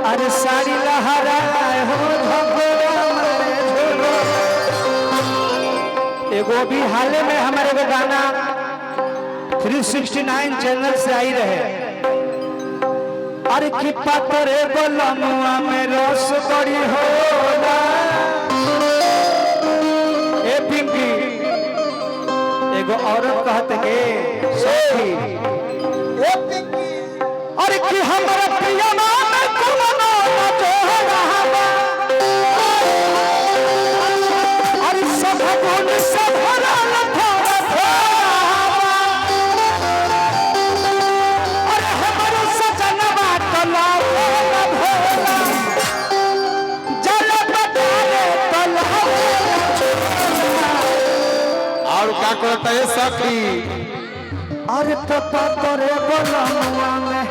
अरे साड़ी लहराए हो भगोड़ा मारे झोलो। एगो भी हाले में हमारे वो गाना 369 चैनल से आई रहे। अरे की पातरे बलमुआ में रस बड़ी होला। ए पिंकी एगो औरत कहते के सखी ए पिंकी अरे की हमरा पिया में कोनो ना जो रहा बा। अरे सब गुण सब भरा लथोरा थोरा। अरे हमरो सजनवा तलाव ना भोला। जल बताले तलाव। और क्या करता है सखी? अरे पप्पा तोरे बलमुआ में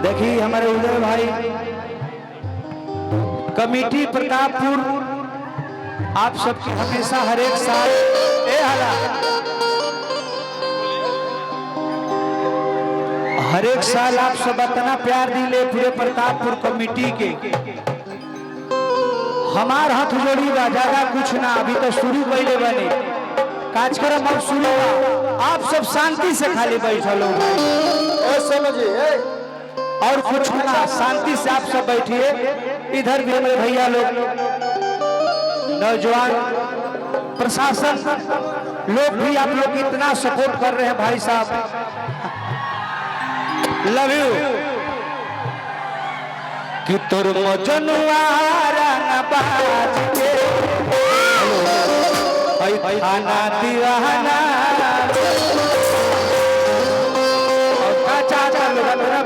देखिए हमारे उदय भाई कमेटी प्रतापपुर आप सबकी हमेशा हर एक साल हर एक साल आप सब इतना प्यार दिले पूरे प्रतापपुर कमेटी के। हमार हाथ जोड़ी बा ज्यादा कुछ ना अभी तो शुरू कैले बने कार्यक्रम अब शुरू बा। आप सब शांति से खाली बैठलो समझिए और कुछ ना शांति से आप सब बैठिए। इधर भी हमारे भैया लोग नौजवान प्रशासन लोग भी आप लोग इतना सपोर्ट कर रहे हैं भाई साहब। लव यू कि तोर मजनुआ रंगबाज के हेलो थाना दीवाना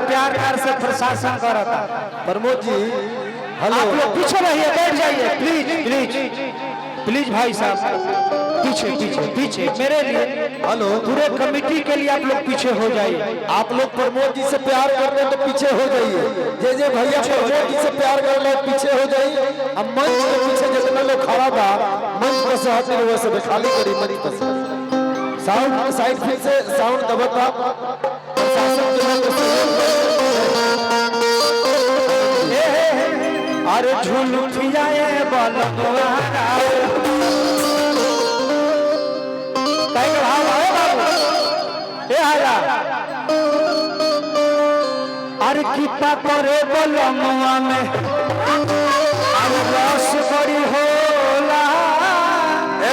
प्यार से प्रशासन करता। प्रमोद जी हेलो आप लोग पीछे रहिए बैठ जाइए प्लीज प्लीज प्लीज भाई साहब पीछे पीछे पीछे मेरे लिए हेलो पूरे कमेटी के लिए आप लोग पीछे हो जाइए। आप लोग प्रमोद जी से प्यार कर रहे हैं तो पीछे हो जाइए। जे भैया प्रमोद जी से प्यार कर रहे हैं पीछे हो जाइए। अब मंच के पीछे जितना लोग खड़ा था मंच पर से हटने हुए से खाली करी मंच पर से। साउंड साइड फिर से साउंड दबता प्रशासन के लोग अरे झुलुठियाए बलगवारा कई भाव है बाबू ए आया। अरे किपा करे बलमुआ में अरे रस बड़ी होला। ए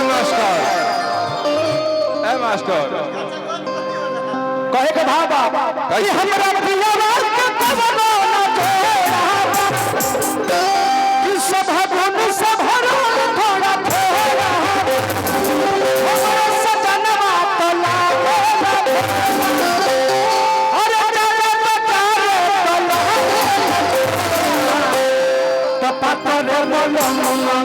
मास्टर कहे के भाव कि हमरा पिया के कबनो ना छोड़ा कि सब गुण सब भरा थोड़ा थोड़ा। हमरा सजनवा तलाव अरे जल बताले तलाव पप्पा तोरे बलमुआ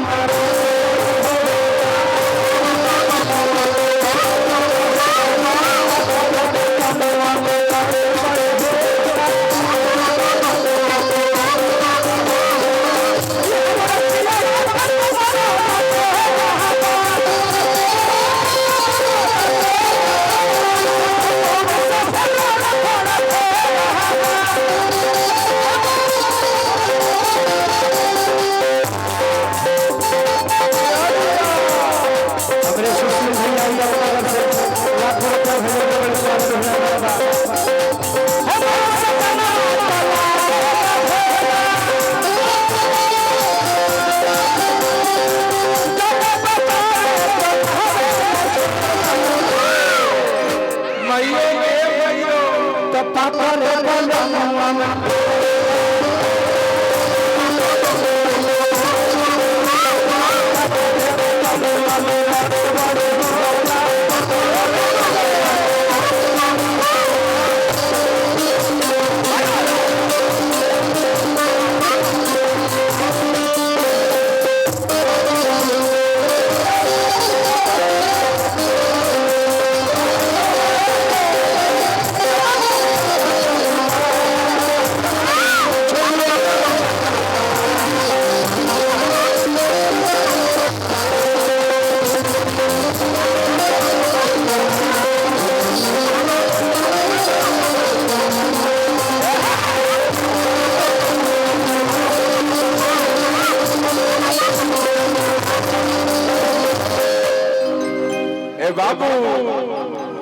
बाबू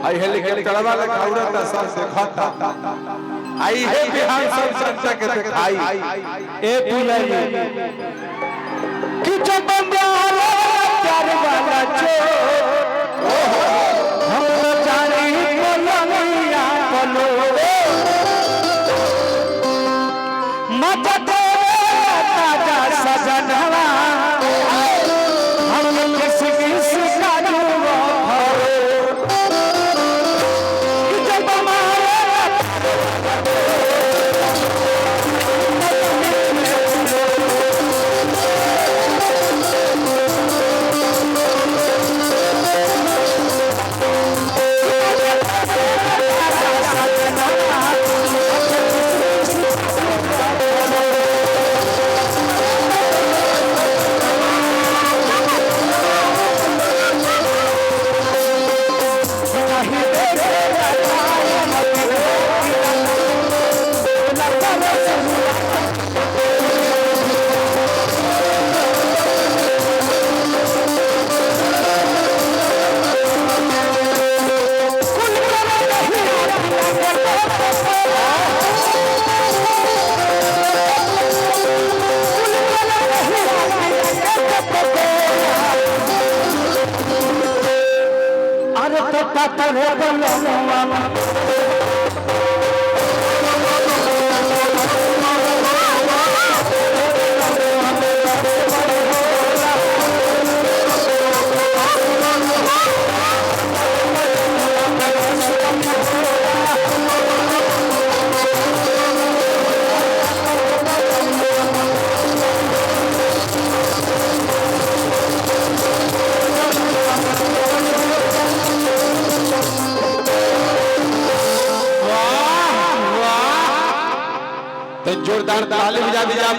आई हेलीकॉप्टरवा ले उड़ता सब देखता आई है बिहार सब जनता के दिखाई ए पुलाई कि जब बंगालो प्यार वाला चोर हम तो जाने पलंगिया पलो मत दे ताजा सजनवा हम किस किस का जुआ कि जब पत्थर जोरदार ताली बजा दीजिए।